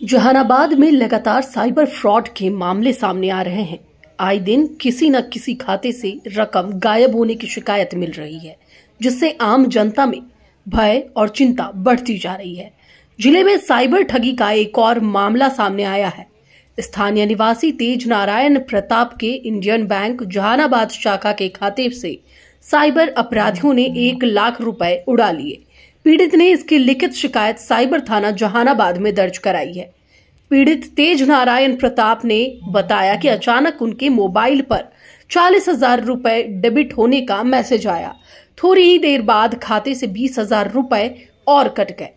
जहानाबाद में लगातार cyber fraud के मामले सामने आ रहे हैं। आए दिन किसी न किसी खाते से रकम गायब होने की शिकायत मिल रही है, जिससे आम जनता में भय और चिंता बढ़ती जा रही है। जिले में साइबर ठगी का एक और मामला सामने आया है। स्थानीय निवासी तेज नारायण प्रताप के इंडियन बैंक जहानाबाद शाखा के खाते से साइबर अपराधियों ने 1 लाख रुपए उड़ा लिए। पीड़ित ने इसकी लिखित शिकायत साइबर थाना जहानाबाद में दर्ज कराई है। पीड़ित तेज नारायण प्रताप ने बताया कि अचानक उनके मोबाइल पर 40,000 रुपए डेबिट होने का मैसेज आया। थोड़ी ही देर बाद खाते से 20,000 रुपए और कट गए।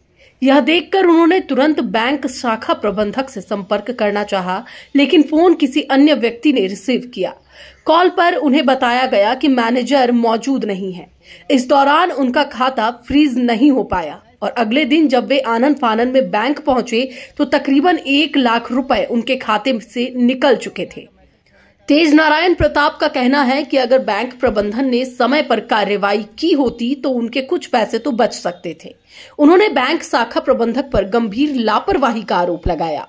यह देखकर उन्होंने तुरंत बैंक शाखा प्रबंधक से संपर्क करना चाहा, लेकिन फोन किसी अन्य व्यक्ति ने रिसीव किया। कॉल पर उन्हें बताया गया कि मैनेजर मौजूद नहीं है। इस दौरान उनका खाता फ्रीज नहीं हो पाया और अगले दिन जब वे आनन फानन में बैंक पहुंचे तो तकरीबन 1 लाख रुपए उनके खाते से निकल चुके थे। तेज नारायण प्रताप का कहना है कि अगर बैंक प्रबंधन ने समय पर कार्रवाई की होती तो उनके कुछ पैसे तो बच सकते थे। उन्होंने बैंक शाखा प्रबंधक पर गंभीर लापरवाही का आरोप लगाया।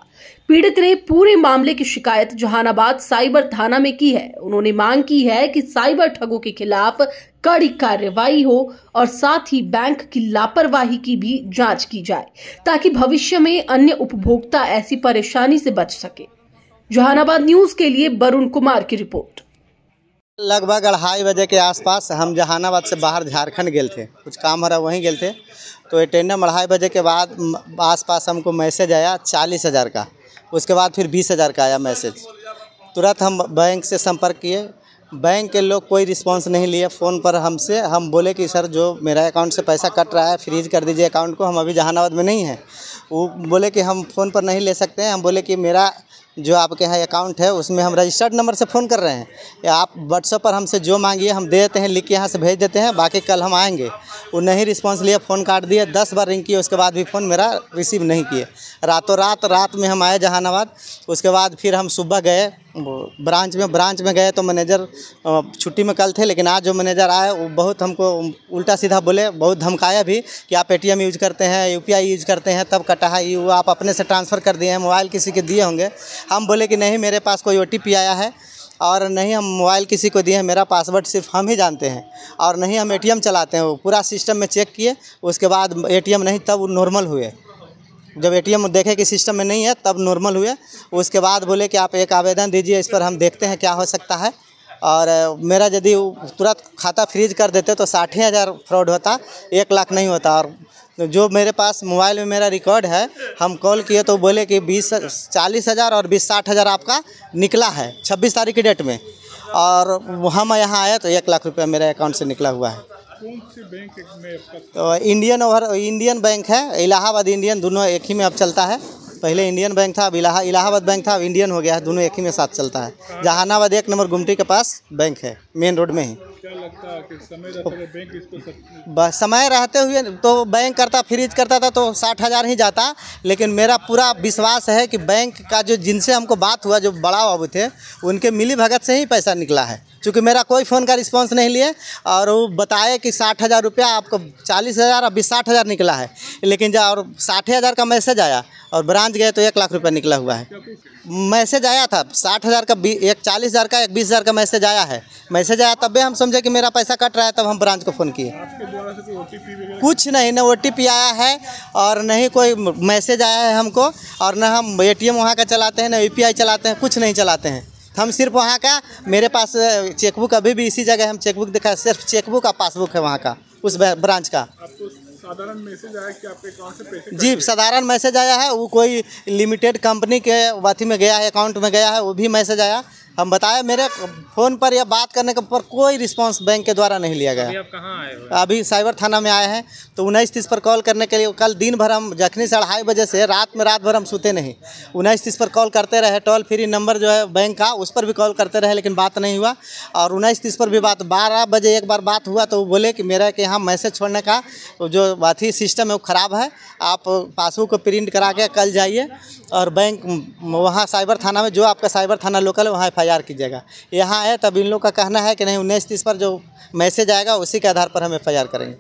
पीड़ित ने पूरे मामले की शिकायत जहानाबाद साइबर थाना में की है। उन्होंने मांग की है कि साइबर ठगों के खिलाफ कड़ी कार्रवाई हो और साथ ही बैंक की लापरवाही की भी जांच की जाए, ताकि भविष्य में अन्य उपभोक्ता ऐसी परेशानी से बच सके। जहानाबाद न्यूज के लिए वरुण कुमार की रिपोर्ट। लगभग 2:30 बजे के आसपास हम जहानाबाद से बाहर झारखंड गए थे, कुछ काम हरा वहीं गए थे। तो अटेंडम 2:30 बजे के बाद आसपास हमको मैसेज आया 40,000 का। उसके बाद फिर 20,000 का आया मैसेज। तुरंत हम बैंक से संपर्क किए। बैंक के लोग कोई रिस्पांस नहीं लिए फ़ोन पर हमसे। हम बोले कि सर जो मेरा अकाउंट से पैसा कट रहा है फ्रीज कर दीजिए अकाउंट को, हम अभी जहानाबाद में नहीं हैं। वो बोले कि हम फ़ोन पर नहीं ले सकते हैं। हम बोले कि मेरा जो आपके यहाँ अकाउंट है उसमें हम रजिस्टर्ड नंबर से फ़ोन कर रहे हैं, या आप व्हाट्सएप पर हमसे जो मांगिए हम दे देते हैं, लिख के यहाँ से भेज देते हैं, बाकी कल हम आएंगे। वो नहीं रिस्पांस लिए, फ़ोन काट दिए। 10 बार रिंग किए, उसके बाद भी फ़ोन मेरा रिसीव नहीं किए। रात में हम आए जहानाबाद। उसके बाद फिर हम सुबह गए ब्रांच में गए तो मैनेजर छुट्टी में कल थे, लेकिन आज जो मैनेजर आए वो बहुत हमको उल्टा सीधा बोले, बहुत धमकाया भी कि आप पेटीएम यूज करते हैं, यूपीआई यूज करते हैं, तब कटा है ये, वो आप अपने से ट्रांसफ़र कर दिए हैं, मोबाइल किसी के दिए होंगे। हम बोले कि नहीं, मेरे पास कोई OTP आया है और नहीं हम मोबाइल किसी को दिए हैं, मेरा पासवर्ड सिर्फ हम ही जानते हैं और नहीं हम ATM चलाते हैं। वो पूरा सिस्टम में चेक किए, उसके बाद ATM नहीं, तब वो नॉर्मल हुए। जब ATM देखे कि सिस्टम में नहीं है तब नॉर्मल हुए। उसके बाद बोले कि आप एक आवेदन दीजिए, इस पर हम देखते हैं क्या हो सकता है। और मेरा यदि तुरंत खाता फ्रीज कर देते तो 60,000 फ्रॉड होता, 1 लाख नहीं होता। और जो मेरे पास मोबाइल में मेरा रिकॉर्ड है, हम कॉल किए तो बोले कि 40,000 और 60,000 आपका निकला है 26 तारीख की डेट में। और हम यहाँ आए तो 1 लाख रुपया मेरे अकाउंट से निकला हुआ है। कौन सी बैंक में तो इंडियन बैंक है, इलाहाबाद इंडियन, दोनों एक ही में अब चलता है। पहले इंडियन बैंक था, अब इलाहाबाद बैंक था, अब इंडियन हो गया है, दोनों एक ही में साथ चलता है। जहानाबाद 1 नंबर गुमटी के पास बैंक है, मेन रोड में ही। क्या लगता है कि समय रहते हुए बैंक इसको समय रहते हुए तो बैंक फ्रीज करता था तो 60,000 ही जाता, लेकिन मेरा पूरा विश्वास है कि बैंक का जो जिनसे हमको बात हुआ, जो बड़ा बाबू थे, उनके मिली भगत से ही पैसा निकला है। चूँकि मेरा कोई फ़ोन का रिस्पांस नहीं लिए और वो बताए कि 60,000 रुपया आपको 40,000 और 60,000 निकला है, लेकिन जब और 60,000 का मैसेज आया और ब्रांच गए तो 1 लाख रुपया निकला हुआ है। मैसेज आया था 60,000 का, एक 40,000 का, एक 20,000 का मैसेज आया है। मैसेज आया तब भी हम समझे कि मेरा पैसा कट रहा है, तब हम ब्रांच को फ़ोन किए। आपके द्वारा से कोई OTP कुछ नहीं, न OTP आया है और नहीं कोई मैसेज आया है हमको, और न हम ATM वहाँ का चलाते हैं, न UPI चलाते हैं, कुछ नहीं चलाते हैं। हम सिर्फ वहाँ का, मेरे पास चेकबुक अभी भी इसी जगह हम चेकबुक दिखा, सिर्फ चेकबुक का पासबुक है वहाँ का, उस ब्रांच का। आपको साधारण मैसेज आया कि आपके अकाउंट से पैसे जी, साधारण मैसेज आया है। वो कोई लिमिटेड कंपनी के वाथी में गया है, अकाउंट में गया है, वो भी मैसेज आया। हम बताए मेरे फ़ोन पर या बात करने के पर कोई रिस्पांस बैंक के द्वारा नहीं लिया गया। अभी आप कहाँ आए हो? अभी साइबर थाना में आए हैं। तो 19:30 पर कॉल करने के लिए, कल दिन भर हम जखनी से 2:30 बजे से रात भर हम सोते नहीं। 19:30 पर कॉल करते रहे, टोल फ्री नंबर जो है बैंक का, उस पर भी कॉल करते रहे, लेकिन बात नहीं हुआ। और 19:30 पर भी बात, 12 बजे एक बार बात हुआ तो वो बोले कि मेरा कि यहाँ मैसेज छोड़ने का जो बाथी सिस्टम है वो ख़राब है, आप पासबुक को प्रिंट करा के कल जाइए और बैंक वहाँ साइबर थाना में, जो आपका साइबर थाना लोकल है, वहाँ FIR कीजिएगा। यहाँ है तब इन लोग का कहना है कि नहीं, 19:30 पर जो मैसेज आएगा उसी के आधार पर हम FIR करेंगे।